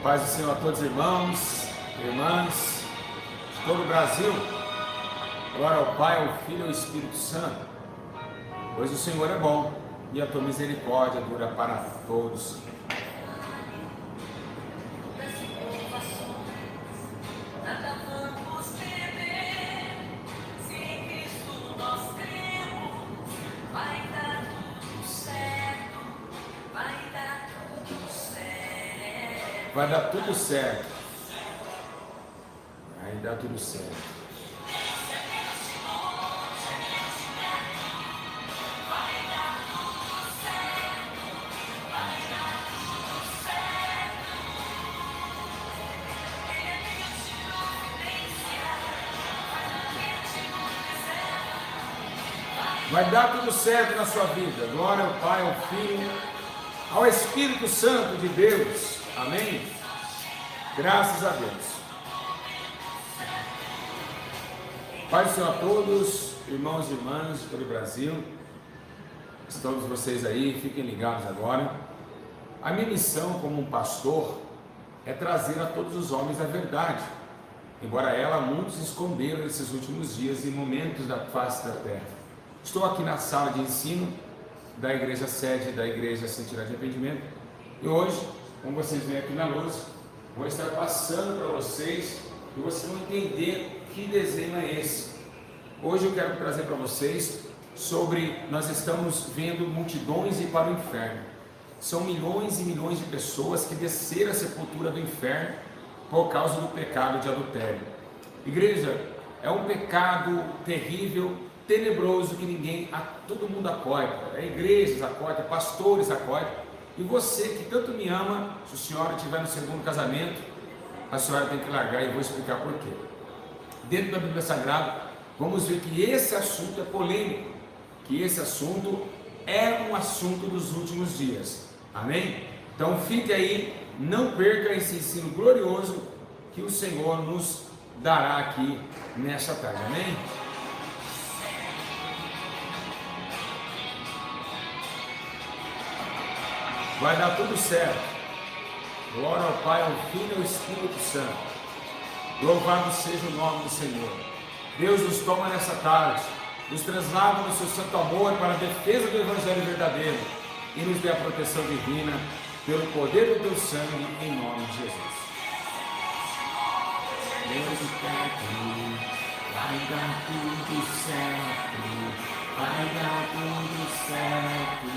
Paz do Senhor a todos os irmãos, irmãs de todo o Brasil. Glória ao Pai, ao Filho e ao Espírito Santo. Pois o Senhor é bom e a tua misericórdia dura para todos. Vai dar tudo certo. Vai dar tudo certo. Vai dar tudo certo na sua vida. Glória ao Pai, ao Filho, ao Espírito Santo de Deus. Amém? Graças a Deus. Pai do Senhor a todos, irmãos e irmãs de todo o Brasil. Todos vocês aí, fiquem ligados agora. A minha missão como um pastor é trazer a todos os homens a verdade. Embora ela muitos esconderam nesses últimos dias e momentos da face da terra. Estou aqui na sala de ensino da igreja sede da igreja Santidade de Arrependimento. E hoje, como vocês veem aqui na luz, vou estar passando para vocês e vocês vão entender que desenho é esse. Hoje eu quero trazer para vocês sobre, nós estamos vendo multidões ir para o inferno. São milhões e milhões de pessoas que desceram a sepultura do inferno por causa do pecado de adultério. Igreja, é um pecado terrível, tenebroso, que todo mundo acolhe. Igrejas acolhem, pastores acolhem. E você que tanto me ama, se a senhora estiver no segundo casamento, a senhora tem que largar, e vou explicar por quê. Dentro da Bíblia Sagrada, vamos ver que esse assunto é polêmico, que esse assunto é um assunto dos últimos dias. Amém? Então fique aí, não perca esse ensino glorioso que o Senhor nos dará aqui nesta tarde. Amém? Vai dar tudo certo. Glória ao Pai, ao Filho e ao Espírito Santo. Louvado seja o nome do Senhor. Deus nos toma nessa tarde, nos translada no seu santo amor para a defesa do Evangelho verdadeiro e nos dê a proteção divina pelo poder do teu sangue, em nome de Jesus. Deus está aqui, vai dar tudo certo, vai dar tudo certo.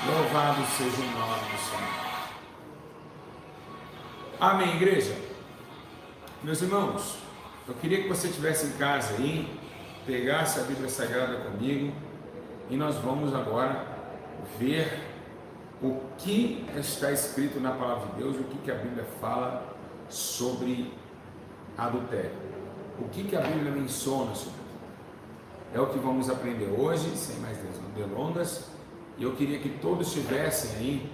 Louvado seja o nome do Senhor. Amém, igreja? Meus irmãos, eu queria que você estivesse em casa aí, pegasse a Bíblia Sagrada comigo, e nós vamos agora ver o que está escrito na Palavra de Deus, o que a Bíblia fala sobre adultério. O que a Bíblia menciona sobre isso. É o que vamos aprender hoje, sem mais delongas. E eu queria que todos estivessem aí,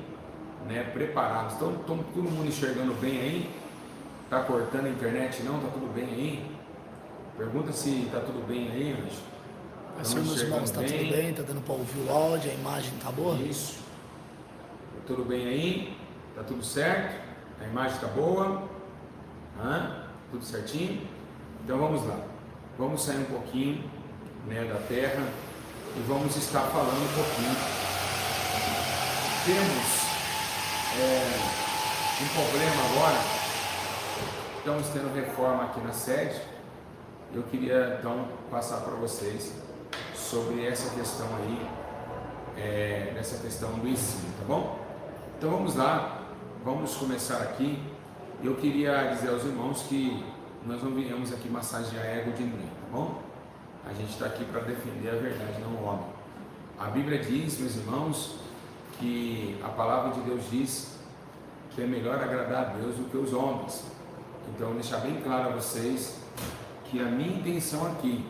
preparados. Então, todo mundo enxergando bem aí? Está cortando a internet não? Está tudo bem aí? Pergunta se está tudo bem aí, Anjo. Assim, meus irmãos, está tudo bem? Está dando para ouvir o áudio, a imagem está boa? Isso. Tá tudo bem aí? Está tudo certo? A imagem está boa? Tudo certinho? Então vamos lá. Vamos sair um pouquinho da terra e vamos estar falando um pouquinho. Temos um problema agora. Estamos tendo reforma aqui na sede. Eu queria então passar para vocês sobre essa questão aí, dessa questão do ensino, tá bom? Então vamos lá, vamos começar aqui. Eu queria dizer aos irmãos que nós não viemos aqui massagear ego de ninguém, tá bom? A gente está aqui para defender a verdade, não o homem. A Bíblia diz, meus irmãos, que a palavra de Deus diz que é melhor agradar a Deus do que os homens. Então, deixar bem claro a vocês que a minha intenção aqui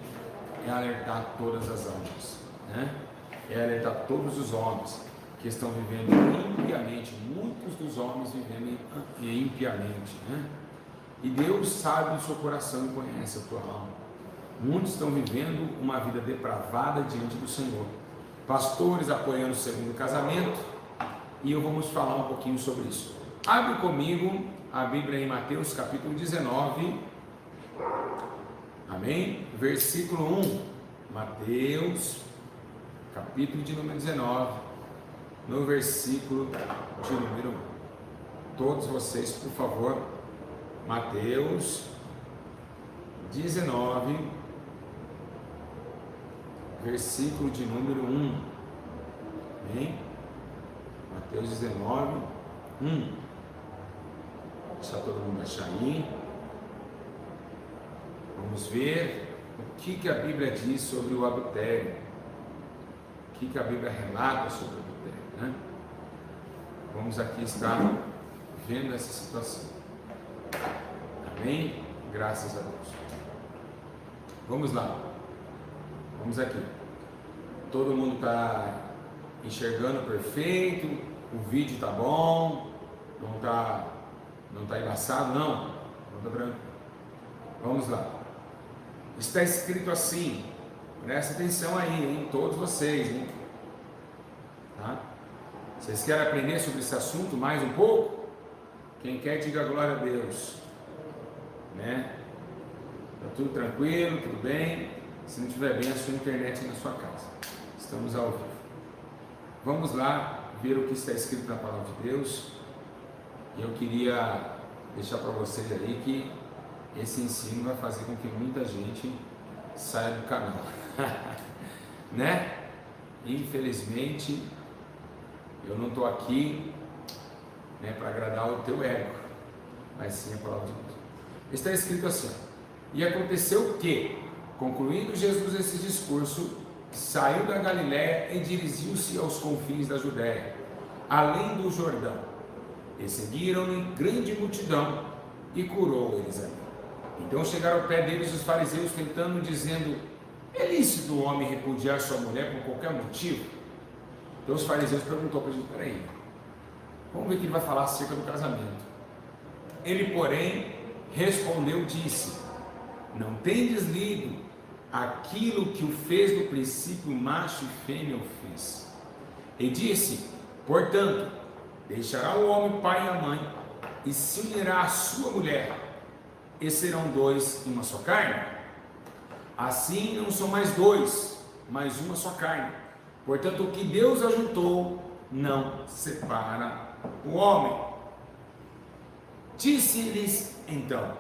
é alertar todas as almas, é alertar todos os homens que estão vivendo impiamente. Muitos dos homens vivendo impiamente, E Deus sabe o seu coração e conhece a tua alma. Muitos estão vivendo uma vida depravada diante do Senhor. pastores apoiando o segundo casamento, e eu vamos falar um pouquinho sobre isso. Abre comigo a Bíblia em Mateus capítulo 19, amém? Versículo 1, Mateus capítulo de número 19, no versículo de número 1. Todos vocês, por favor, Mateus 19, versículo de número 1, amém? Mateus 19, 1. Deixa todo mundo achar aí. Vamos ver o que a Bíblia diz sobre o adultério, o que a Bíblia relata sobre o adultério, né? Vamos aqui estar vendo essa situação, amém? Graças a Deus. Vamos lá, vamos aqui. Todo mundo está enxergando perfeito, o vídeo está bom, não está embaçado, não está branco. Vamos lá. Está escrito assim, presta atenção aí, hein? Todos vocês, hein? Tá? Vocês querem aprender sobre esse assunto mais um pouco? Quem quer, diga glória a Deus, né? Tá tudo tranquilo, tudo bem? Se não estiver bem, a sua internet na sua casa. Estamos ao vivo. Vamos lá ver o que está escrito na palavra de Deus. E eu queria deixar para vocês aí que esse ensino vai fazer com que muita gente saia do canal, né? Infelizmente, eu não estou aqui, né, para agradar o teu ego, mas sim a palavra de Deus. Está escrito assim: e aconteceu que, concluindo Jesus esse discurso, saiu da Galiléia e dirigiu-se aos confins da Judéia, além do Jordão, e seguiram-lhe grande multidão, e curou eles ali. Então chegaram ao pé deles os fariseus, tentando, dizendo: é lícito o homem repudiar sua mulher por qualquer motivo? Então os fariseus perguntou para Jesus: peraí, vamos ver o que ele vai falar acerca do casamento. Ele, porém, respondeu, disse: não tendes lido aquilo que o fez no princípio macho e fêmea o fez? E disse: portanto, deixará o homem o pai e a mãe, e se unirá à sua mulher, e serão dois em uma só carne. Assim não são mais dois, mas uma só carne. Portanto, o que Deus ajuntou, não separa o homem. Disse-lhes então: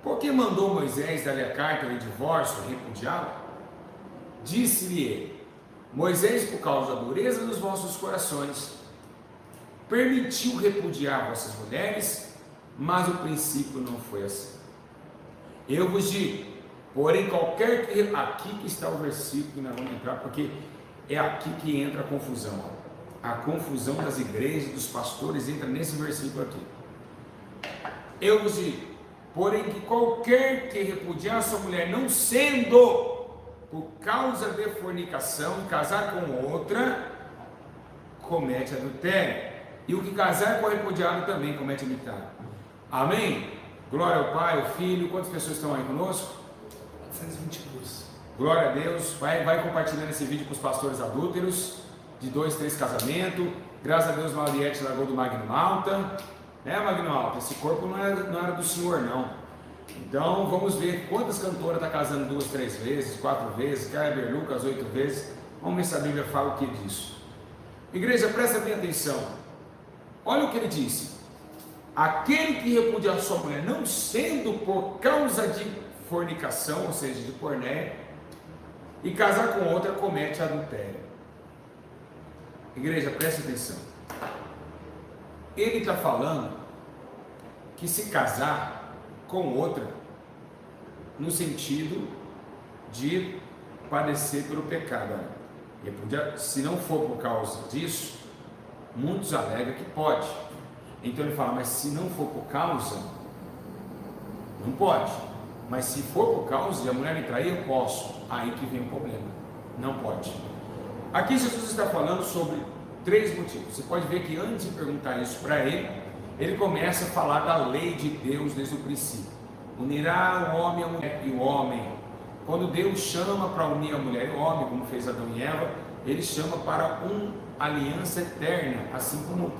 por que mandou Moisés dar-lhe a carta de divórcio e repudiá-la? Disse-lhe ele: Moisés, por causa da dureza dos vossos corações, permitiu repudiar vossas mulheres, mas o princípio não foi assim. Eu vos digo, porém, qualquer que... Aqui que está o versículo que nós vamos entrar, porque é aqui que entra a confusão. A confusão das igrejas, dos pastores, entra nesse versículo aqui. Eu vos digo, porém, que qualquer que repudiar sua mulher, não sendo por causa de fornicação, e casar com outra, comete adultério. E o que casar com a repudiada também comete adultério. Amém? Glória ao Pai, ao Filho. Quantas pessoas estão aí conosco? 422. Glória a Deus. Vai compartilhando esse vídeo com os pastores adúlteros, de 2, 3 casamentos. Graças a Deus, Mariette largou do Magno Alta. Magno Alta, esse corpo não era do Senhor, não. Então vamos ver quantas cantoras está casando 2, 3 vezes, 4 vezes, Kleber Lucas 8 vezes. Vamos ver se a Bíblia fala o que disso. Igreja, presta bem atenção. Olha o que ele disse: aquele que repudiar sua mulher, não sendo por causa de fornicação, ou seja, de pornéia, e casar com outra, comete adultério. Igreja, presta atenção. Ele está falando que se casar com outra, no sentido de padecer pelo pecado. Se não for por causa disso, muitos alegam que pode. Então ele fala, mas se não for por causa, não pode. Mas se for por causa de a mulher me trair, eu posso. Aí que vem o problema. Não pode. Aqui Jesus está falando sobre 3 motivos. Você pode ver que antes de perguntar isso para ele, ele começa a falar da lei de Deus desde o princípio. Unirá o homem a mulher e o homem. Quando Deus chama para unir a mulher e o homem, como fez Adão e Eva, ele chama para uma aliança eterna, assim como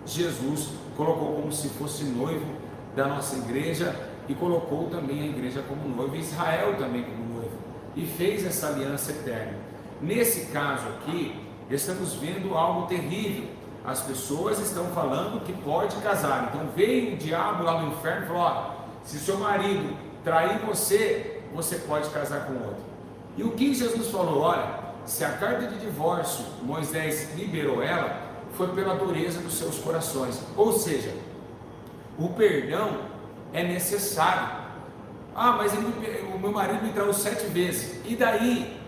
Jesus colocou como se fosse noivo da nossa igreja e colocou também a igreja como noivo, Israel também como noivo, e fez essa aliança eterna. Nesse caso aqui, estamos vendo algo terrível. As pessoas estão falando que pode casar. Então veio o diabo lá no inferno e falou: ó, se seu marido trair você, você pode casar com outro. E o que Jesus falou? Olha, se a carta de divórcio Moisés liberou ela, foi pela dureza dos seus corações. Ou seja, o perdão é necessário. Ah, mas o meu marido me traiu 7 vezes. E daí?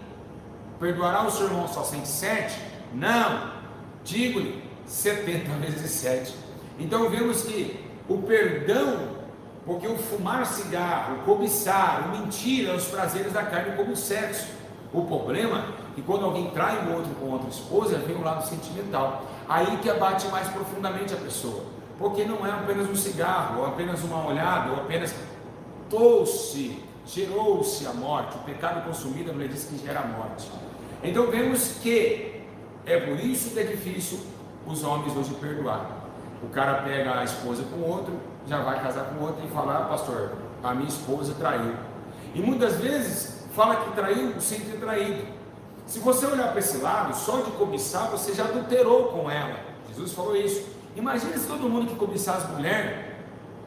Perdoará o seu irmão só 107? Não, digo-lhe 70 vezes 7. Então vemos que o perdão, porque o fumar cigarro, o cobiçar, o mentir, os prazeres da carne como o sexo. O problema é que quando alguém trai o outro com outra esposa, vem o lado sentimental. Aí que abate mais profundamente a pessoa, porque não é apenas um cigarro, ou apenas uma olhada, ou apenas gerou-se a morte. O pecado consumido, a mulher diz que gera a morte. Então vemos que é por isso que é difícil os homens hoje perdoar. O cara pega a esposa com outro, já vai casar com outro e fala: ah, pastor, a minha esposa traiu. E muitas vezes fala que traiu sem ter traído. Se você olhar para esse lado, só de cobiçar, você já adulterou com ela. Jesus falou isso. Imagina se todo mundo que cobiçar as mulheres,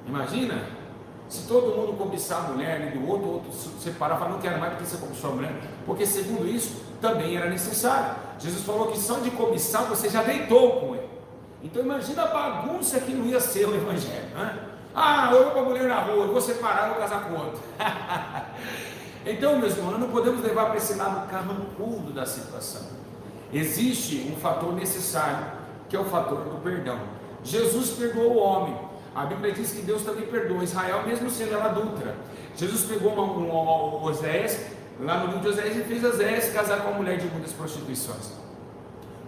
imagina se todo mundo cobiçar a mulher e do outro, o outro separar, falar: não quero mais porque você cobiçou a mulher, porque segundo isso também era necessário. Jesus falou que só de cobiçar você já deitou com ele. Então imagina a bagunça que não ia ser o evangelho, né? Ah, eu vou com a mulher na rua, eu vou separar, eu vou casar com outro. Então, meus irmãos, nós não podemos levar para esse lado carrancudo da situação. Existe um fator necessário, que é o fator do perdão. Jesus perdoou o homem. A Bíblia diz que Deus também perdoa Israel, mesmo sendo ela adúltera. Jesus pegou Oséias, lá no livro de Oséias, e fez Oséias casar com uma mulher de muitas prostituições.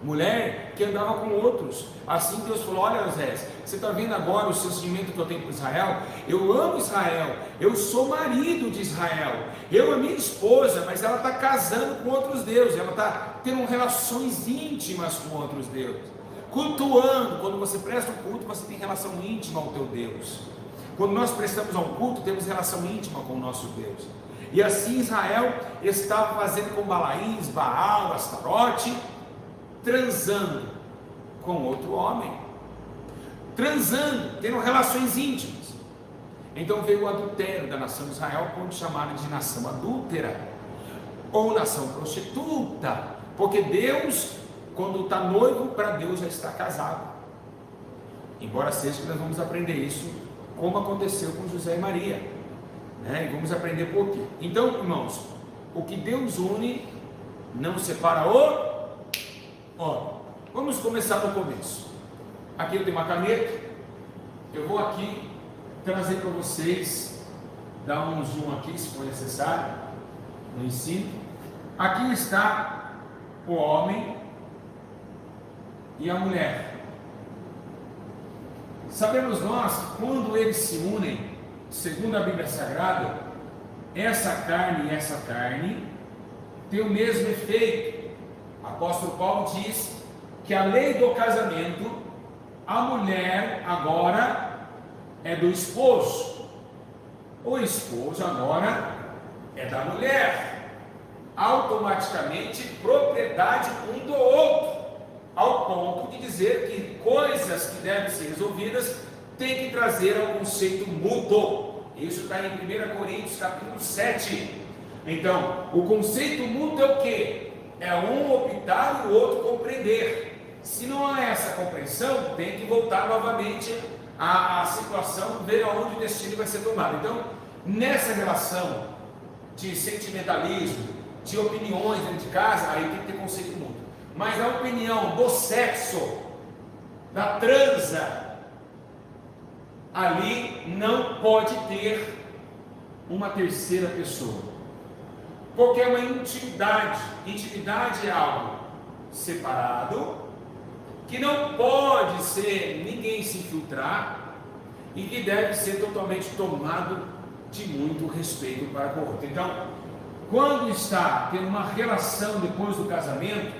Mulher que andava com outros. Assim Deus falou: olha, Oséias, você está vendo agora o sentimento que eu tenho por Israel? Eu amo Israel, eu sou marido de Israel, eu a minha esposa, mas ela está casando com outros deuses, ela está tendo relações íntimas com outros deuses, cultuando. Quando você presta um culto, você tem relação íntima ao teu Deus. Quando nós prestamos a um culto, temos relação íntima com o nosso Deus. E assim Israel estava fazendo com Balaíns, Baal, Astarote, transando com outro homem, transando, tendo relações íntimas. Então veio o adultério da nação de Israel, quando chamaram de nação adúltera, ou nação prostituta, porque Deus, quando está noivo, para Deus já está casado. Embora seja que nós vamos aprender isso, como aconteceu com José e Maria, né? E vamos aprender por quê. Então, irmãos, o que Deus une, não separa o... Ó, vamos começar no começo. Aqui eu tenho uma caneta. Eu vou aqui trazer para vocês, dar um zoom aqui se for necessário, no ensino. Aqui está o homem e a mulher. Sabemos nós que quando eles se unem, segundo a Bíblia Sagrada, essa carne e essa carne tem o mesmo efeito. O apóstolo Paulo diz que a lei do casamento, a mulher agora é do esposo, o esposo agora é da mulher, automaticamente propriedade um do outro, ao ponto de dizer que coisas que devem ser resolvidas tem que trazer ao conceito mútuo. Isso está em 1 Coríntios capítulo 7. Então, o conceito mútuo é o quê? É um optar e o outro compreender. Se não há essa compreensão, tem que voltar novamente à situação, ver aonde o destino vai ser tomado. Então, nessa relação de sentimentalismo, de opiniões dentro de casa, aí tem que ter conceito mútuo. Mas a opinião do sexo, da transa, ali não pode ter uma terceira pessoa. Porque é uma intimidade. Intimidade é algo separado, que não pode ser ninguém se infiltrar e que deve ser totalmente tomado de muito respeito para com o outro. Então, quando está tendo uma relação depois do casamento,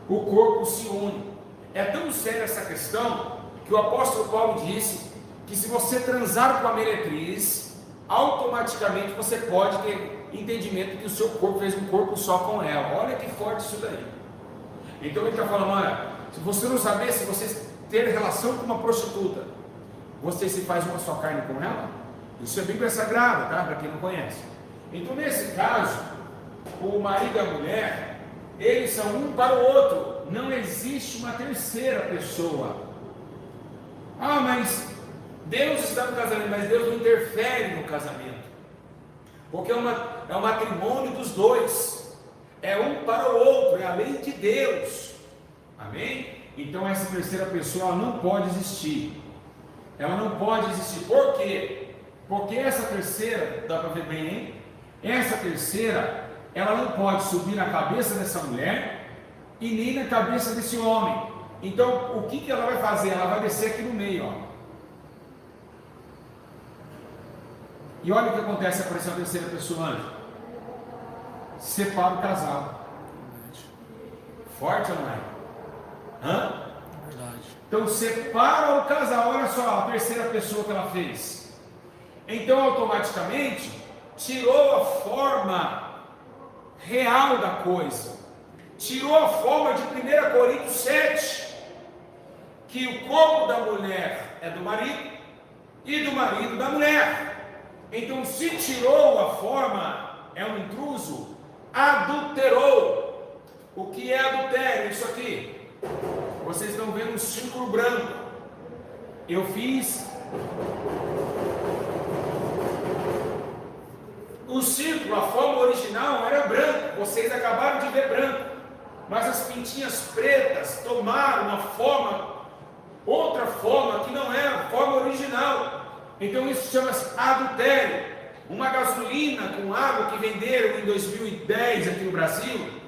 o corpo se une. É tão séria essa questão que o apóstolo Paulo disse que se você transar com a meretriz, automaticamente você pode ter entendimento que o seu corpo fez um corpo só com ela. Olha que forte isso daí. Então ele está falando, olha, se você não saber, se você ter relação com uma prostituta, você se faz uma só carne com ela? Isso é Bíblia Sagrada, tá? Para quem não conhece. Então nesse caso, o marido e a mulher, eles são um para o outro. Não existe uma terceira pessoa. Ah, mas Deus está no casamento, mas Deus não interfere no casamento. Porque é o matrimônio dos dois. É um para o outro, é a lei de Deus. Amém? Então essa terceira pessoa ela não pode existir. Ela não pode existir. Por quê? Porque essa terceira, dá para ver bem, hein? Essa terceira, ela não pode subir na cabeça dessa mulher e nem na cabeça desse homem. Então, o que ela vai fazer? Ela vai descer aqui no meio, ó. E olha o que acontece, apareceu a terceira pessoa antes. Separa o casal. Forte ou não é? Hã? Verdade. Então separa o casal. Olha só a terceira pessoa que ela fez. Então automaticamente tirou a forma real da coisa. Tirou a forma de 1 Coríntios 7, que o corpo da mulher é do marido e do marido da mulher. Então se tirou a forma, é um intruso, adulterou. O que é adultério? Isso aqui. Vocês estão vendo um círculo branco. Eu fiz o círculo, a forma original era branco. Vocês acabaram de ver branco. Mas as pintinhas pretas tomaram uma forma, outra forma que não era a forma original. Então isso chama-se adultério. Uma gasolina com água que venderam em 2010 aqui no Brasil,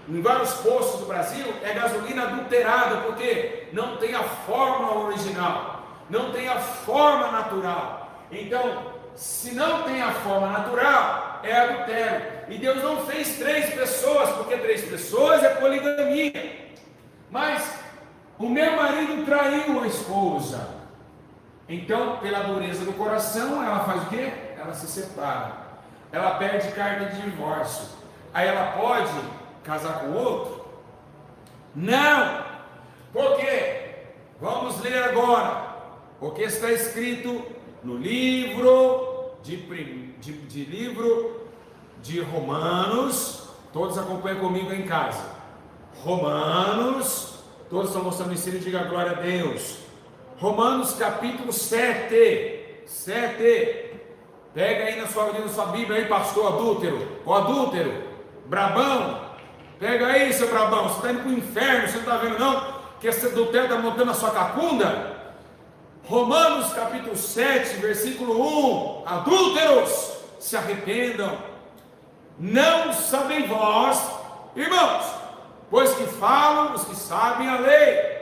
em vários postos do Brasil, é gasolina adulterada, porque não tem a forma original, não tem a forma natural. Então, se não tem a forma natural, é adultério. E Deus não fez 3 pessoas, porque 3 pessoas é poligamia. Mas o meu marido traiu a esposa. Então, pela dureza do coração, ela faz o quê? Ela se separa. Ela pede carta de divórcio. Aí ela pode casar com outro? Não! Por quê? Vamos ler agora. Porque está escrito no livro de Romanos. Todos acompanham comigo em casa. Romanos. Todos estão mostrando o ensino, diga glória a Deus. Romanos capítulo 7. Pega aí na sua Bíblia aí, pastor adúltero. O adúltero, brabão. Pega aí, seu brabão. Você está indo para o inferno, você não está vendo não? Que esse adultério está montando a sua cacunda. Romanos capítulo 7, versículo 1. Adúlteros, se arrependam. Não sabem vós, irmãos, pois que falam os que sabem a lei,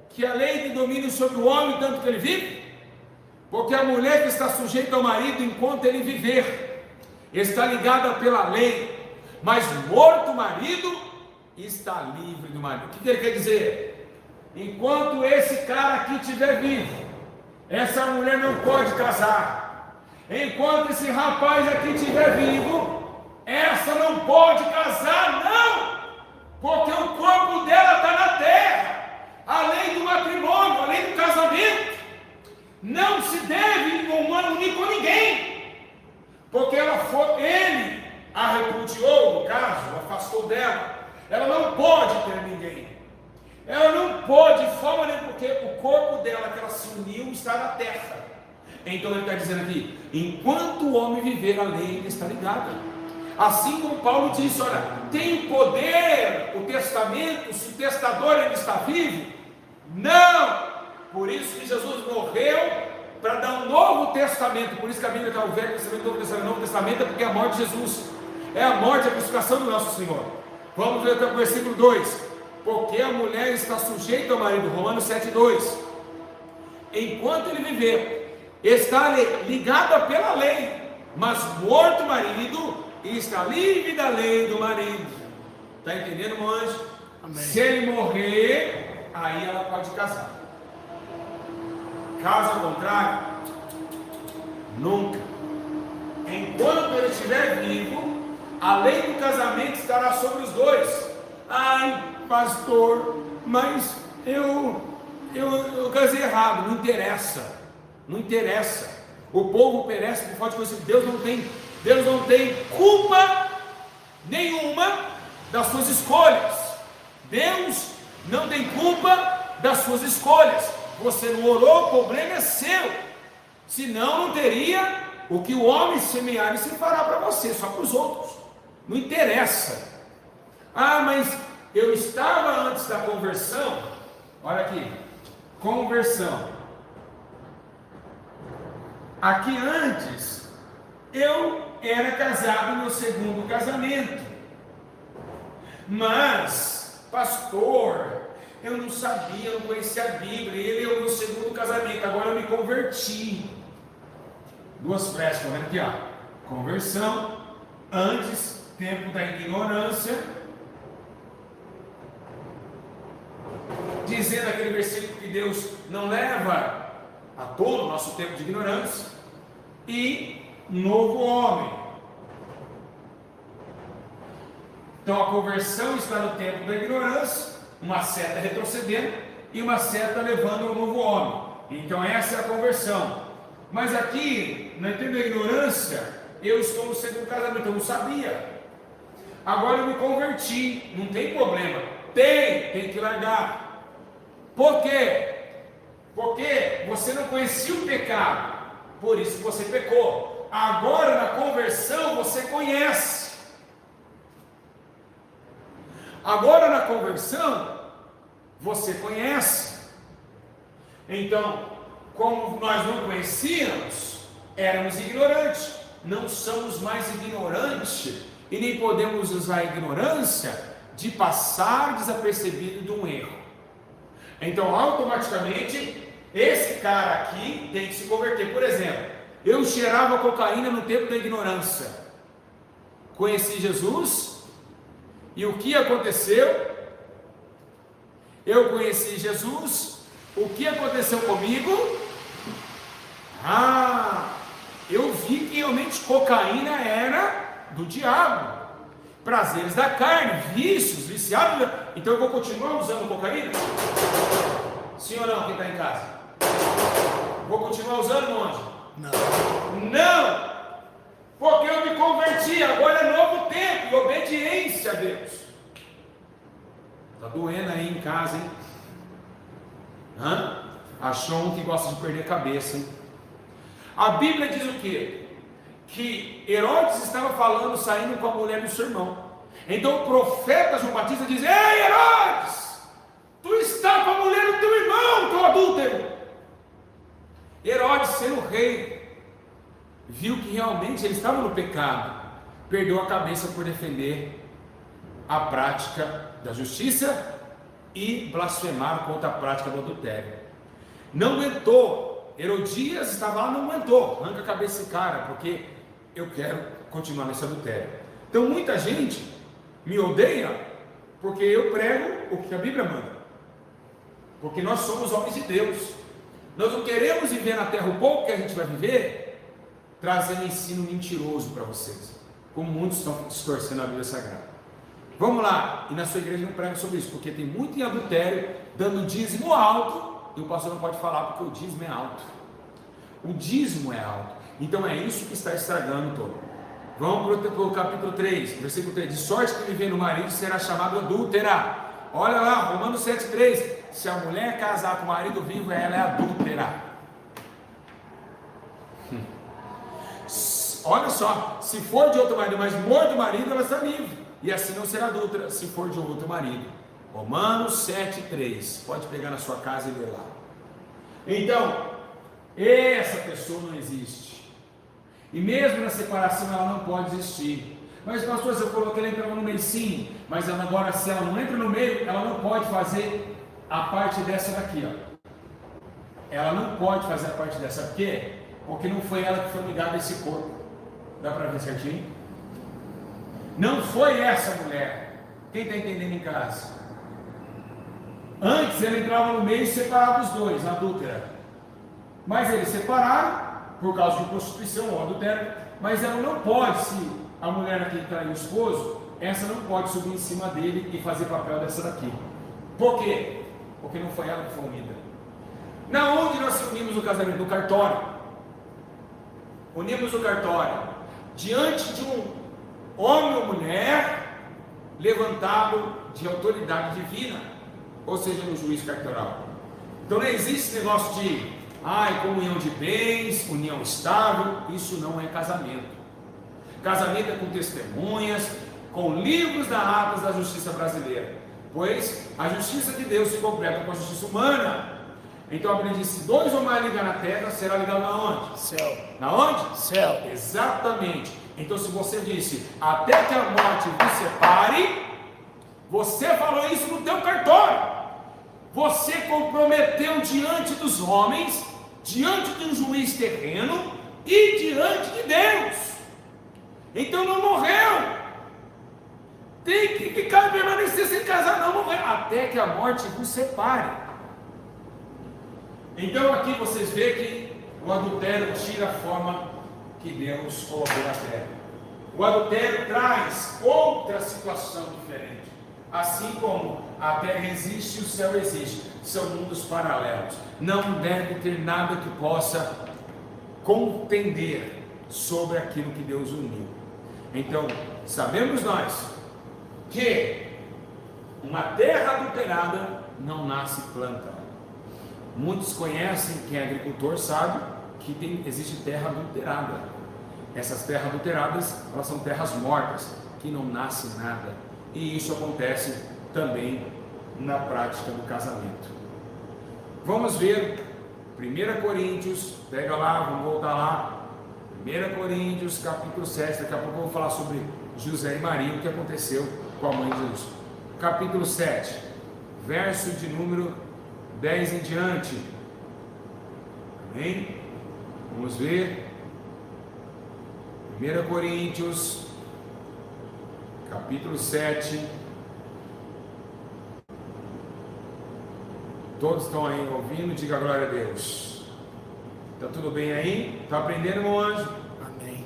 que a lei tem domínio sobre o homem tanto que ele vive, porque a mulher que está sujeita ao marido enquanto ele viver, está ligada pela lei, mas morto o marido, está livre do marido. O que ele quer dizer? Enquanto esse cara aqui estiver vivo, essa mulher não pode casar. Enquanto esse rapaz aqui estiver vivo, essa não pode casar, não, porque o corpo dela está na terra. A lei do matrimônio, a lei do casamento, não se deve unir com ninguém, porque ele a repudiou, no caso, afastou dela. Ela não pode ter ninguém, ela não pode de forma nenhuma, porque o corpo dela que ela se uniu está na terra. Então ele está dizendo aqui, enquanto o homem viver, a lei ainda está ligada. Assim como Paulo disse, olha, tem poder o testamento se o testador ainda está vivo? Não! Por isso que Jesus morreu para dar um novo testamento. Por isso que a Bíblia está o Velho Testamento, o Novo Testamento, é porque é a morte de Jesus. É a morte e a crucificação do nosso Senhor. Vamos ler até o versículo 2. Porque a mulher está sujeita ao marido. Romanos 7,2. Enquanto ele viver, está ligada pela lei, mas morto o marido, e está livre da lei do marido. Está entendendo, meu anjo? Amém. Se ele morrer, aí ela pode casar. Caso contrário, nunca. Enquanto ele estiver vivo, a lei do casamento estará sobre os dois. Ai, pastor, mas eu casei errado. Não interessa. Não interessa. O povo perece por falta de conhecimento. Deus não tem culpa nenhuma das suas escolhas. Deus não tem culpa das suas escolhas. Você não orou, o problema é seu. Senão não teria o que o homem semear e se fará para você, só para os outros. Não interessa. Ah, mas eu estava antes da conversão. Olha aqui, conversão. Aqui antes, eu era casado no meu segundo casamento. Mas, pastor, eu não sabia, eu não conhecia a Bíblia. Ele é o meu segundo casamento, agora eu me converti. Duas flechas, tá vendo aqui, ó? Conversão, antes, tempo da ignorância. Dizendo aquele versículo que Deus não leva a todo o nosso tempo de ignorância. E novo homem. Então a conversão está no tempo da ignorância, uma seta retrocedendo e uma seta levando ao novo homem. Então essa é a conversão. Mas aqui, no tempo da ignorância, eu estou no segundo casamento, eu não sabia. Agora eu me converti, não tem problema. Tem que largar. Por quê? Porque você não conhecia o pecado, por isso você pecou. Agora na conversão você conhece. Agora na conversão você conhece. Então, como nós não conhecíamos, éramos ignorantes. Não somos mais ignorantes e nem podemos usar a ignorância de passar desapercebido de um erro. Então, automaticamente, esse cara aqui tem que se converter. Por exemplo, eu cheirava cocaína no tempo da ignorância. Conheci Jesus e o que aconteceu? Eu conheci Jesus, o que aconteceu comigo? Eu vi que realmente cocaína era do diabo. Prazeres da carne, vícios, viciados. Então eu vou continuar usando cocaína? Sim ou não, quem está em casa? Vou continuar usando onde? Não! Porque eu me converti, agora é novo tempo, obediência a Deus. Está doendo aí em casa, hein? Achou um que gosta de perder a cabeça, hein? A Bíblia diz o quê? Que Herodes estava falando, saindo com a mulher do seu irmão. Então o profeta João Batista diz: ei, Herodes, tu está com a mulher do teu irmão, teu adúltero. Herodes, sendo rei, viu que realmente ele estava no pecado, perdeu a cabeça por defender a prática da justiça e blasfemar contra a prática do adultério. Não aguentou. Herodias estava lá, não aguentou. Arranca a cabeça desse cara, porque eu quero continuar nesse adultério. Então muita gente me odeia porque eu prego o que a Bíblia manda. Porque nós somos homens de Deus. Nós não queremos viver na terra o pouco que a gente vai viver, trazendo ensino mentiroso para vocês, como muitos estão distorcendo a Bíblia Sagrada. Vamos lá, e na sua igreja não prega sobre isso, porque tem muito em adultério, dando dízimo alto, e o pastor não pode falar porque o dízimo é alto. O dízimo é alto. Então é isso que está estragando todo. Vamos para o capítulo 3, versículo 3. De sorte que viver no marido será chamado adúltera. Olha lá, Romanos 7,3. Se a mulher casar com o marido vivo, ela é adúltera. Olha só, se for de outro marido, mas morto o marido, ela está livre. E assim não será adúltera, se for de outro marido. Romanos 7,3. Pode pegar na sua casa e ler lá. Então, essa pessoa não existe. E mesmo na separação ela não pode existir. Mas pastor, você falou que ela entrava no meio, sim. Mas agora, se ela não entra no meio, ela não pode fazer a parte dessa daqui, ó. Ela não pode fazer a parte dessa. Por quê? Porque não foi ela que foi ligada a esse corpo. Dá para ver certinho? Não foi essa mulher. Quem está entendendo em casa? Antes ela entrava no meio e separava os dois, a adúltera. Mas eles separaram por causa de prostituição ou adultério. Mas ela não pode, se a mulher aqui traiu o esposo, essa não pode subir em cima dele e fazer papel dessa daqui. Por quê? Porque não foi ela que foi unida. Na onde nós unimos o casamento? No cartório. Unimos o cartório diante de um homem ou mulher levantado de autoridade divina, ou seja, no juiz cartoral. Então não existe negócio de comunhão de bens, união estável. Isso não é casamento. Casamento é com testemunhas, com livros da atas da justiça brasileira, pois a justiça de Deus se completa com a justiça humana. Então a Bíblia diz: se dois ou mais ligar na terra, será ligado na onde? Céu. Na onde? Céu. Exatamente. Então se você disse, até que a morte vos separe, você falou isso no teu cartório. Você comprometeu diante dos homens, diante de um juiz terreno e diante de Deus. Então não morreu. Tem que ficar, permanecer sem casar, não morreu, até que a morte vos separe. Então aqui vocês veem que o adultério tira a forma que Deus colocou na terra. O adultério traz outra situação diferente. Assim como a terra existe e o céu existe, são mundos paralelos. Não deve ter nada que possa contender sobre aquilo que Deus uniu. Então, sabemos nós que uma terra adulterada não nasce planta. Muitos conhecem, quem é agricultor sabe que existe terra adulterada. Essas terras adulteradas, elas são terras mortas, que não nasce nada. E isso acontece também na prática do casamento. Vamos ver 1 Coríntios, pega lá, vamos voltar lá. 1 Coríntios, capítulo 7, daqui a pouco eu vou falar sobre José e Maria, o que aconteceu com a mãe de Jesus. Capítulo 7, verso de número 10 em diante. Amém? Vamos ver. 1 Coríntios, capítulo 7. Todos estão aí ouvindo? Diga glória a Deus. Está tudo bem aí? Está aprendendo, meu anjo? Amém.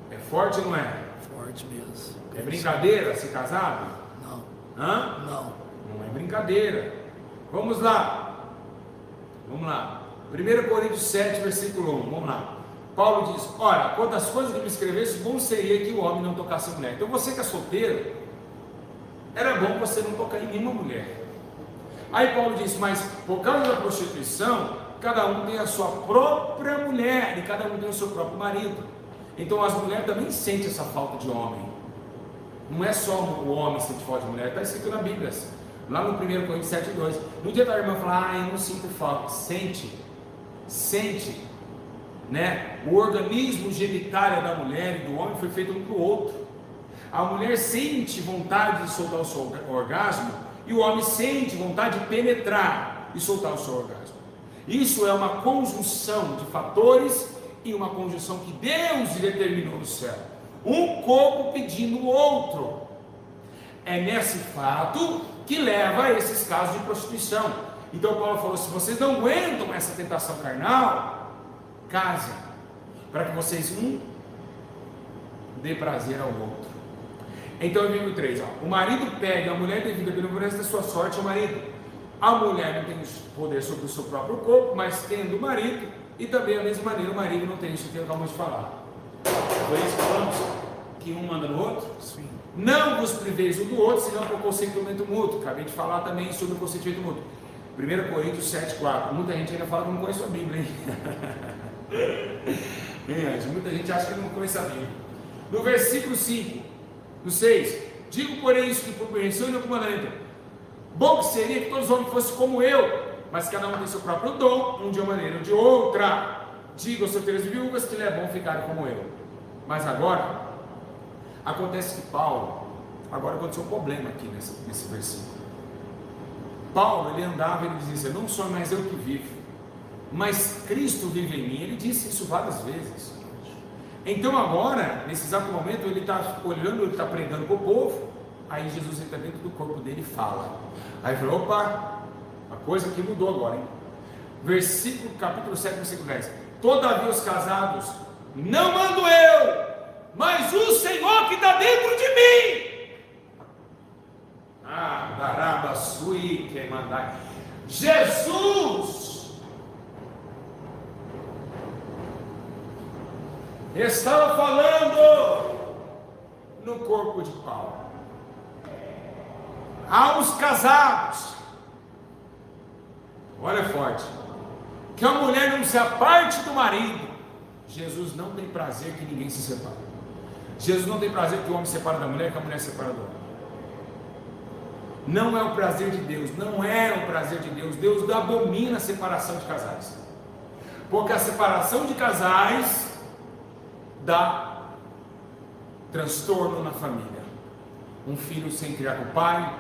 É forte ou não é? Forte mesmo. É brincadeira ser casado? Não. Hã? Não. Não é brincadeira. Vamos lá. Vamos lá. 1 Coríntios 7, versículo 1. Vamos lá. Paulo diz: olha, quantas coisas que me escrevesse, bom seria que o homem não tocasse a mulher. Então você que é solteiro, era bom você não tocar em nenhuma mulher. Aí Paulo diz: mas por causa da prostituição, cada um tem a sua própria mulher e cada um tem o seu próprio marido. Então as mulheres também sentem essa falta de homem. Não é só o homem que sente falta de mulher, está escrito na Bíblia, lá no 1 Coríntios 7:2. No dia da irmã falar: eu não sinto falta. Sente, né? O organismo genitário da mulher e do homem foi feito um para o outro. A mulher sente vontade de soltar o seu orgasmo e o homem sente vontade de penetrar e soltar o seu orgasmo. Isso é uma conjunção de fatores e uma conjunção que Deus determinou no céu. Um corpo pedindo o outro. É nesse fato que leva a esses casos de prostituição. Então Paulo falou: se vocês não aguentam essa tentação carnal, casem, para que vocês dê prazer ao outro. Então, versículo 3, o marido pega a mulher devido à benevolência da sua sorte ao marido. A mulher não tem poder sobre o seu próprio corpo, mas tendo o marido, e também da mesma maneira o marido não tem isso que acabamos de falar. Foi isso que falamos? Que um manda no outro? Sim. Não vos priveis um do outro, senão por consentimento mútuo. Acabei de falar também sobre o consentimento mútuo. 1 Coríntios 7:4. Muita gente ainda fala que não conhece a Bíblia, hein? Muita gente acha que não conhece a Bíblia. No versículo 5. No 6, digo porém isso que por prevenção e não por mandamento. Bom que seria que todos os homens fossem como eu, mas cada um tem seu próprio dom, um de uma maneira ou de outra. Digo aos solteiros e viúvas que lhe é bom ficarem como eu. Mas agora, acontece que Paulo, agora aconteceu um problema aqui nesse versículo. Paulo, ele andava e ele dizia: não sou mais eu que vivo, mas Cristo vive em mim. Ele disse isso várias vezes. Então agora, nesse exato momento, ele está olhando, ele está pregando para o povo. Aí Jesus entra dentro do corpo dele e fala. Aí falou, opa, uma coisa que mudou agora, hein? Capítulo 7, versículo 10. Todavia os casados, não mando eu, mas o Senhor que está dentro de mim. Barabasui, quem mandar. Jesus estava falando no corpo de Paulo aos casados. Olha forte, que a mulher não se aparte do marido. Jesus não tem prazer que ninguém se separe. Jesus não tem prazer que o homem se separe da mulher, que a mulher se separe do homem. Não é o prazer de Deus, não é o prazer de Deus. Deus abomina a separação de casais, porque a separação de casais dá transtorno na família. Um filho sem criar com o pai,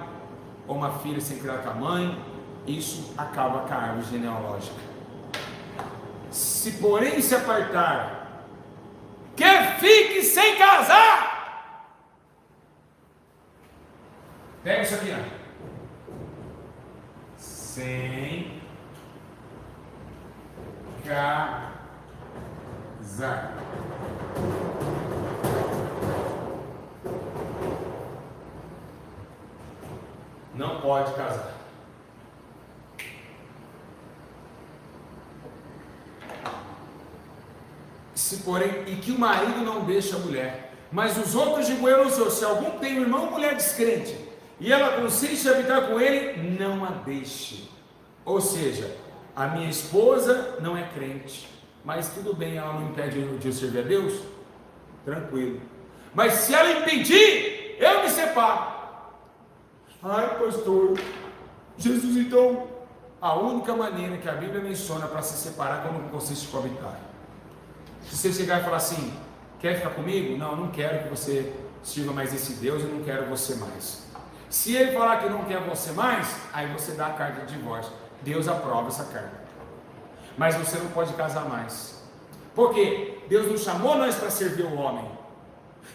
ou uma filha sem criar com a mãe, isso acaba com a árvore genealógica. Se porém se apartar, que fique sem casar. Pega isso aqui, ó. Sem casar. Não pode casar. Se porém, e que o marido não deixe a mulher, mas os outros de goiânia no seu, se algum tem um irmão ou mulher descrente, e ela consiste em habitar com ele, não a deixe. Ou seja, a minha esposa não é crente, mas tudo bem, ela não impede de eu servir a Deus? Tranquilo. Mas se ela impedir, eu me separo. Ai, pastor, Jesus, então, a única maneira que a Bíblia menciona para se separar quando consiste em coabitar. Se você chegar e falar assim, quer ficar comigo? Não, não quero que você sirva mais esse Deus, eu não quero você mais. Se ele falar que não quer você mais, aí você dá a carta de divórcio. Deus aprova essa carta. Mas você não pode casar mais. Por quê? Deus não chamou nós para servir o homem,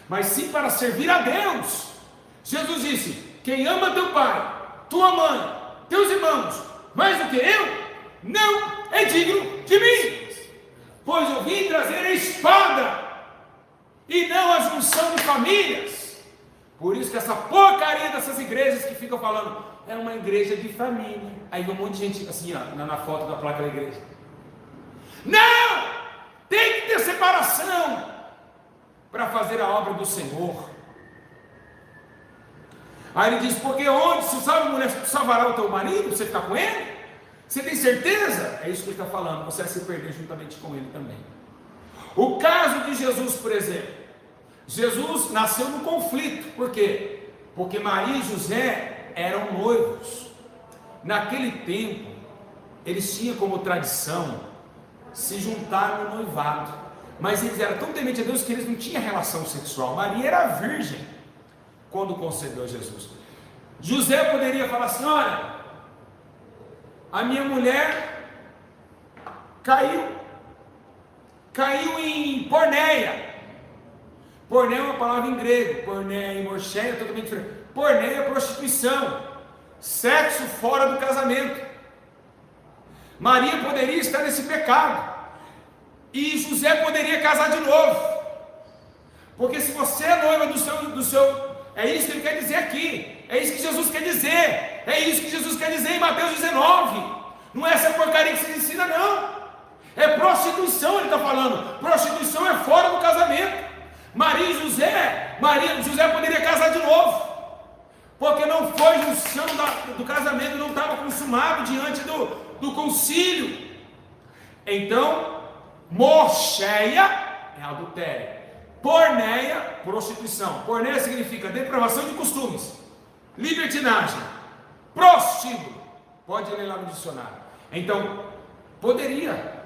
mas sim para servir a Deus. Jesus disse, quem ama teu pai, tua mãe, teus irmãos, mais do que eu, não é digno de mim. Pois eu vim trazer a espada, e não a junção de famílias. Por isso que essa porcaria dessas igrejas que ficam falando, é uma igreja de família. Aí vem um monte de gente assim, ó, na foto da placa da igreja. Não! Tem que ter separação para fazer a obra do Senhor. Aí ele diz, porque onde se salva a mulher, salvará o teu marido, você ficar com ele? Você tem certeza? É isso que ele está falando, você vai se perder juntamente com ele também. O caso de Jesus, por exemplo, Jesus nasceu no conflito. Por quê? Porque Maria e José eram noivos. Naquele tempo, eles tinham como tradição se juntar no noivado, mas eles eram tão tementes a Deus que eles não tinham relação sexual. Maria era virgem quando concebeu a Jesus. José poderia falar assim, olha, a minha mulher caiu em porneia. Porneia é uma palavra em grego, porneia e morcheia é totalmente diferente. Porneia é prostituição, sexo fora do casamento. Maria poderia estar nesse pecado, e José poderia casar de novo, porque se você é noiva do seu, é isso que ele quer dizer aqui, é isso que Jesus quer dizer, é isso que Jesus quer dizer em Mateus 19, não é essa porcaria que se ensina não, é prostituição ele está falando, prostituição é fora do casamento. José poderia casar de novo, porque não foi junção do casamento, não estava consumado diante do concílio. Então, morcheia é adultério, porneia, prostituição. Porneia significa depravação de costumes, libertinagem, prostíbulo. Pode ler lá no dicionário. Então, poderia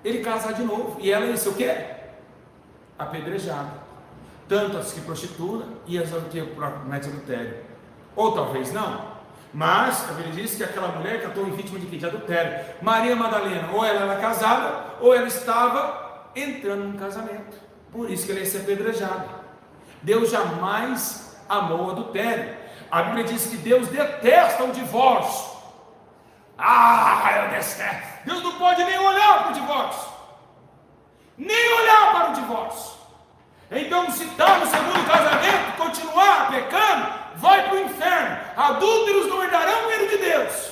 ele casar de novo, e ela ia ser o quê? Apedrejada. Tanto as que prostituem e as que cometem adultério. Ou talvez não. Mas a Bíblia diz que aquela mulher catou em vítima de quê? De adultério. Maria Madalena, ou ela era casada, ou ela estava entrando num casamento. Por isso que ele ia ser apedrejado. Deus jamais amou o adultério. A Bíblia diz que Deus detesta o divórcio. Eu detesto. Deus não pode nem olhar para o divórcio. Nem olhar para o divórcio. Então, se está no segundo casamento, continuar pecando, vai para o inferno. Adúlteros não herdarão o reino de Deus.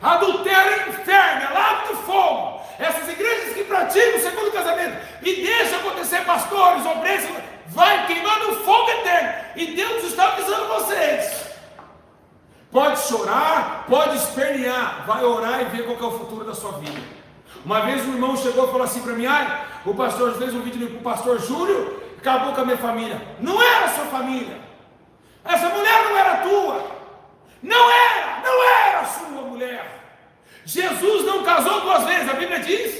Adultério é inferno, é lago de fogo. Essas igrejas que praticam o segundo casamento e deixam acontecer, pastores, obreiros, vai queimando fogo eterno. E Deus está avisando vocês. Pode chorar, pode espernear, vai orar e ver qual que é o futuro da sua vida. Uma vez um irmão chegou e falou assim para mim: o pastor fez um vídeo para o pastor Júlio, acabou com a minha família. Não era a sua família. Essa mulher não era tua. Não era a sua mulher. Jesus não casou 2 vezes. A Bíblia diz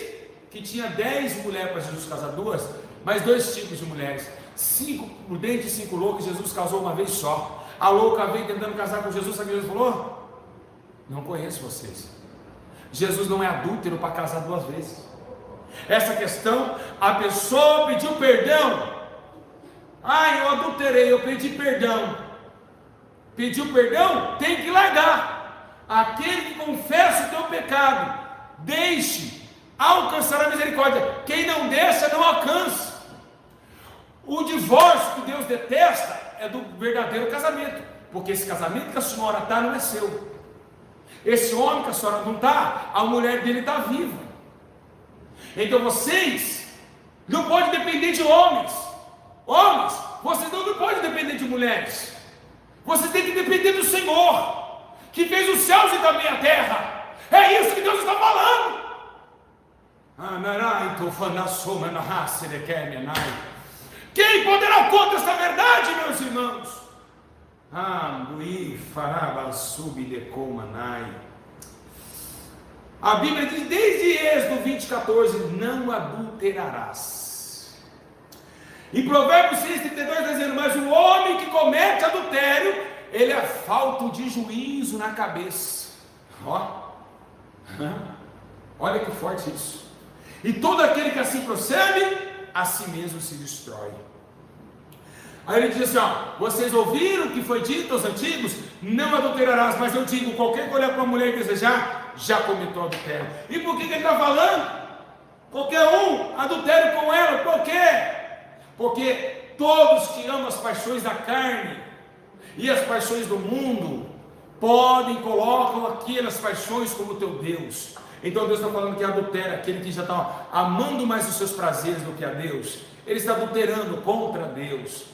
que tinha 10 mulheres para Jesus casar 2, mas 2 tipos de mulheres. 5 prudentes e 5 loucas. Jesus casou uma vez só. A louca veio tentando casar com Jesus. Sabe o que Jesus falou? Não conheço vocês. Jesus não é adúltero para casar 2 vezes. Essa questão, a pessoa pediu perdão. Eu adulterei, eu pedi perdão. Pediu perdão, tem que largar. Aquele que confessa o teu pecado, deixe, alcançará a misericórdia. Quem não deixa, não alcança. O divórcio que Deus detesta é do verdadeiro casamento, porque esse casamento que a senhora está não é seu. Esse homem que a senhora não está, a mulher dele está viva. Então vocês não podem depender de homens. Homens, vocês não podem depender de mulheres. Você tem que depender do Senhor, que fez os céus e também a terra. É isso que Deus está falando. Quem poderá contra esta verdade, meus irmãos? A Bíblia diz desde Êxodo 20:14: não adulterarás. Em Provérbios 6:32 está dizendo: mas o homem que comete adultério, ele é falto de juízo na cabeça. Olha que forte isso. E todo aquele que assim procede, a si mesmo se destrói. Aí ele diz assim: vocês ouviram o que foi dito aos antigos? Não adulterarás. Mas eu digo: qualquer que olhar para uma mulher e desejar, já cometeu adultério. E por que ele está falando? Qualquer um, adultério com ela. Por quê? Porque todos que amam as paixões da carne e as paixões do mundo colocam aquelas paixões como teu Deus. Então Deus está falando que adultera aquele que já está amando mais os seus prazeres do que a Deus. Ele está adulterando contra Deus.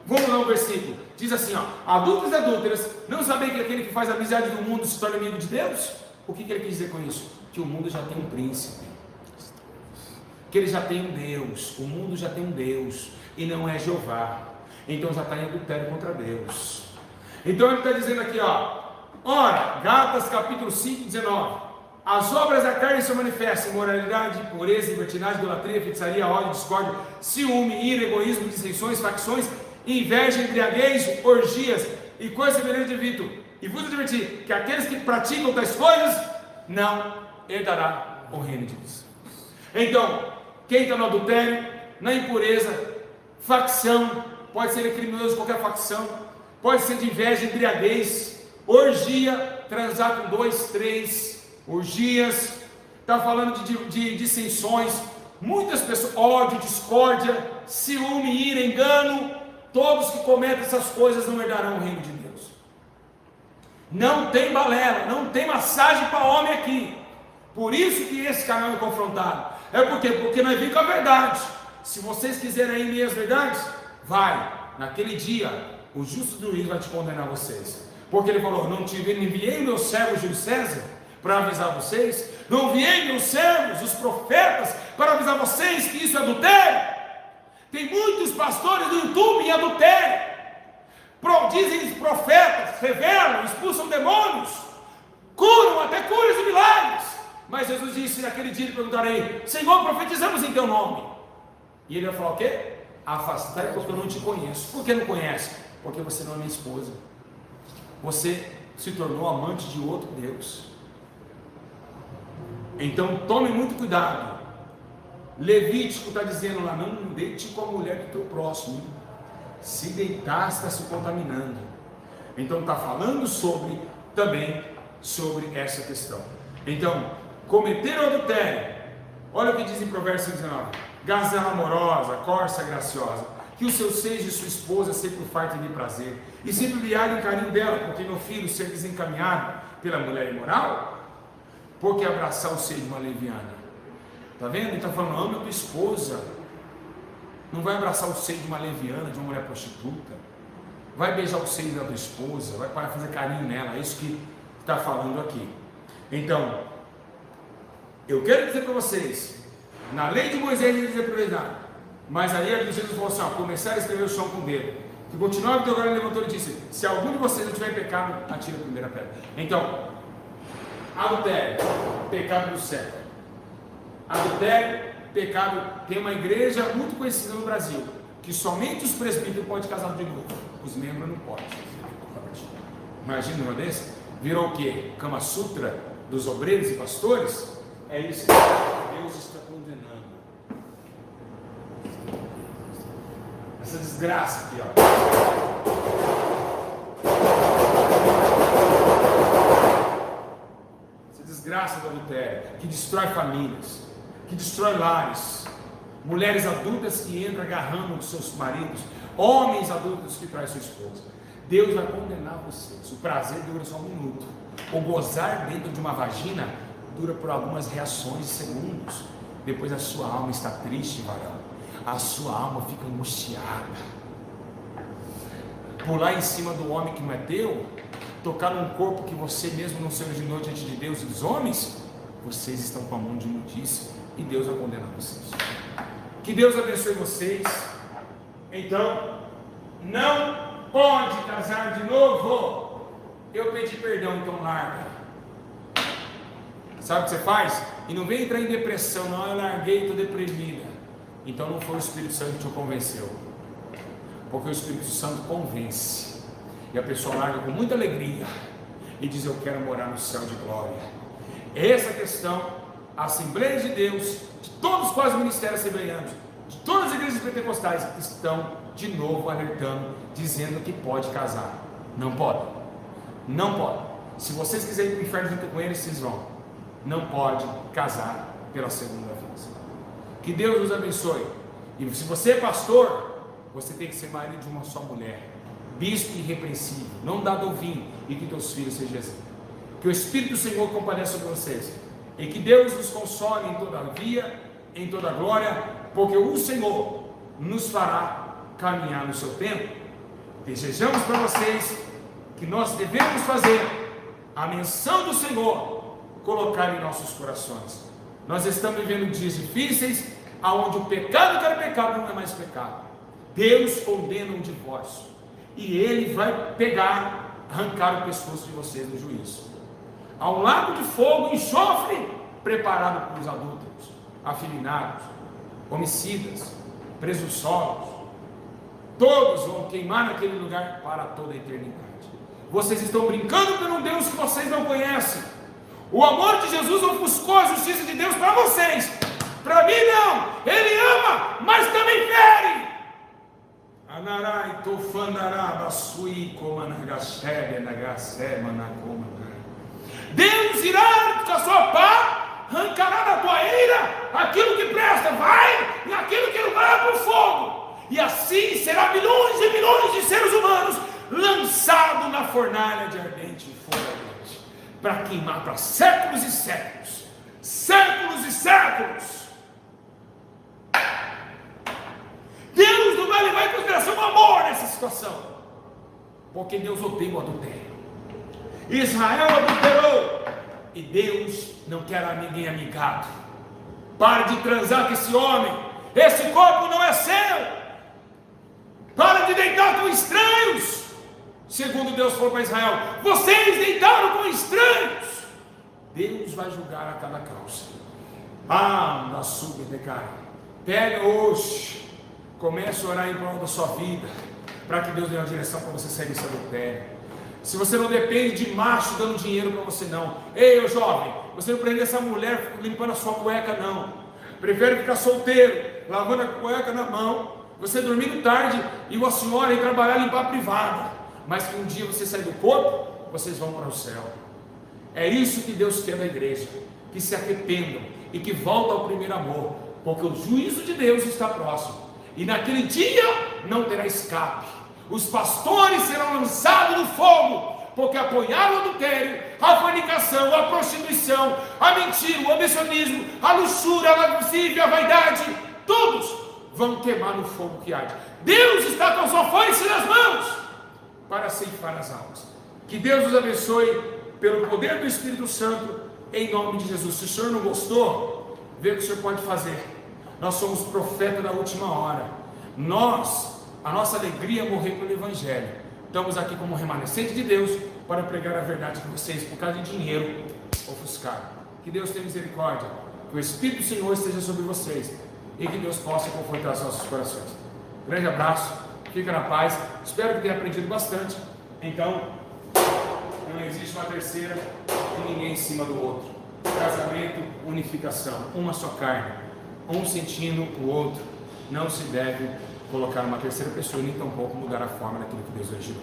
Vamos lá no versículo. Diz assim: adúlteros e adúlteras, não sabem que aquele que faz amizade do mundo se torna amigo de Deus? O que ele quis dizer com isso? Que o mundo já tem um príncipe, que ele já tem um Deus. O mundo já tem um Deus e não é Jeová. Então já está em adultério contra Deus. Então ele está dizendo aqui, ora, Gálatas capítulo 5, 19: as obras da carne se manifestam: imoralidade, impureza, libertinagem, idolatria, feitiçaria, ódio, discórdia, ciúme, ira, egoísmo, dissensões, facções, inveja, embriaguez, orgias e coisas semelhantes de Vito. E vos adverti que aqueles que praticam tais coisas não herdará o reino de Deus. Então, quem está no adultério, na impureza, facção, pode ser criminoso qualquer facção, pode ser de inveja, embriaguez, orgia, transar com 2, 3, orgias, está falando de dissensões, muitas pessoas, ódio, discórdia, ciúme, ira, engano. Todos que cometem essas coisas não herdarão o reino de Deus. Não tem balela, não tem massagem para homem aqui. Por isso que esse canal é confrontado. É porque nós vimos com a verdade. Se vocês quiserem aí meias verdades, vai. Naquele dia, o justo juiz vai te condenar vocês. Porque ele falou: não enviei meus servos Júlio César para avisar vocês? Não enviei meus servos, os profetas, para avisar vocês que isso é adultério? Tem muitos pastores do YouTube em adultério. Dizem profetas, revelam, expulsam demônios, curam até curas e milagres. Mas Jesus disse naquele dia: lhe perguntarei: Senhor, profetizamos em teu nome. E ele vai falar o quê? Afastai, porque eu não te conheço. Por que não conhece? Porque você não é minha esposa. Você se tornou amante de outro Deus. Então tome muito cuidado. Levítico está dizendo lá, não deite com a mulher do teu próximo. Se deitar, está se contaminando. Então está falando também sobre essa questão. Então, cometer o adultério, olha o que diz em Provérbios 19: gazela amorosa, corça graciosa, que o seu seio de sua esposa sempre o farta de prazer, e sempre lhe haja em carinho dela, porque meu filho ser desencaminhado pela mulher imoral, porque abraçar o seio de uma leviana. Está vendo? Ele está falando, ama a tua esposa. Não vai abraçar o seio de uma leviana, de uma mulher prostituta. Vai beijar o seio da tua esposa, vai para fazer carinho nela. É isso que está falando aqui. Então, eu quero dizer para vocês, na lei de Moisés ele diz prioridade, mas aí Jesus falou assim, começar a escrever o chão com o dedo. E continuava, agora ele levantou e disse, se algum de vocês não tiver pecado, atira a primeira pedra. Então, adultério, pecado do século. Adultério, pecado. Tem uma igreja muito conhecida no Brasil, que somente os presbíteros podem casar de novo, os membros não podem. Imagina uma desse? Virou o quê? Kama Sutra dos obreiros e pastores? É isso que Deus está condenando. Essa desgraça aqui, ó. Essa desgraça do adultério, que destrói famílias, que destrói lares, mulheres adultas que entram agarrando os seus maridos, homens adultos que traem sua esposa. Deus vai condenar vocês. O prazer dura só um minuto. O gozar dentro de uma vagina dura por algumas reações de segundos. Depois a sua alma está triste, varão. A sua alma fica angustiada. Pular em cima do homem que não é teu, tocar num corpo que você mesmo não se originou diante de Deus e dos homens, vocês estão com a mão de imundícia e Deus vai condenar vocês. Que Deus abençoe vocês. Então, não pode casar de novo. Eu pedi perdão, então larga. Sabe o que você faz? E não vem entrar em depressão, não, eu larguei, estou deprimida. Então não foi o Espírito Santo que te convenceu. Porque o Espírito Santo convence. E a pessoa larga com muita alegria e diz, eu quero morar no céu de glória. Essa questão, a Assembleia de Deus, de todos os quase ministérios assembleianos, de todas as igrejas pentecostais, estão de novo alertando, dizendo que pode casar. Não pode. Não pode. Se vocês quiserem ir para o inferno junto com eles, vocês vão. Não pode casar pela segunda vez. Que Deus nos abençoe. E se você é pastor, você tem que ser marido de uma só mulher, bispo irrepreensível, não dado ao vinho, e que teus filhos sejam exemplo. Que o Espírito do Senhor compareça sobre vocês, e que Deus nos console em toda via, em toda glória, porque o Senhor nos fará caminhar no seu tempo. Desejamos para vocês que nós devemos fazer a menção do Senhor, colocar em nossos corações. Nós estamos vivendo dias difíceis, onde o pecado que era pecado não é mais pecado. Deus condena um divórcio, e Ele vai pegar, arrancar o pescoço de vocês no juízo. Há um lago de fogo e enxofre preparado para os adúlteros, afeminados, homicidas, presunçosos. Todos vão queimar naquele lugar para toda a eternidade. Vocês estão brincando por um Deus que vocês não conhecem. O amor de Jesus ofuscou a justiça de Deus para vocês. Para mim não. Ele ama, mas também fere. Anarai tofandará basui comanagashebe nagasema nakomana. Deus irá com a sua pá, arrancará da tua ira aquilo que presta, vai, e aquilo que não vai para o fogo. E assim será milhões e milhões de seres humanos lançados na fornalha de ardente fogo ardente, para queimar para séculos e séculos, séculos e séculos. Deus não vai levar em consideração o amor nessa situação, porque Deus odeia o adultério. Israel adulterou, e Deus não quer ninguém amigado. Pare de transar com esse homem, esse corpo não é seu. Para de deitar com estranhos. Segundo Deus falou para Israel, vocês deitaram com estranhos. Deus vai julgar a cada causa. Na sub de cara. Pega hoje, comece a orar em prol da sua vida, para que Deus dê uma direção para você sair desse adultério. Se você não depende de macho dando dinheiro para você, não. Ei, ô jovem, você não prende essa mulher limpando a sua cueca, não. prefere ficar solteiro, lavando a cueca na mão, você dormindo tarde e a senhora ir trabalhar e limpar a privada, mas que um dia você sair do corpo, vocês vão para o céu. É isso que Deus quer da igreja, que se arrependam e que voltem ao primeiro amor, porque o juízo de Deus está próximo, e naquele dia não terá escape. Os pastores serão lançados no fogo, porque apoiaram o adultério, a fornicação, a prostituição, a mentira, o ambicionismo, a luxúria, a lascívia, a vaidade, todos vão queimar no fogo que arde. Deus está com a sua foice nas mãos para ceifar as almas. Que Deus nos abençoe pelo poder do Espírito Santo, em nome de Jesus. Se o senhor não gostou, vê o que o senhor pode fazer. Nós somos profetas da última hora. A nossa alegria é morrer pelo Evangelho. Estamos aqui como remanescente de Deus para pregar a verdade que vocês, por causa de dinheiro, ofuscaram. Que Deus tenha misericórdia, que o Espírito do Senhor esteja sobre vocês e que Deus possa confortar os nossos corações. Grande abraço, fica na paz. Espero que tenha aprendido bastante. Então, não existe uma terceira e ninguém em cima do outro. Casamento, unificação, uma só carne, um sentindo o outro. Não se deve colocar uma terceira pessoa, nem tampouco mudar a forma daquilo que Deus originou.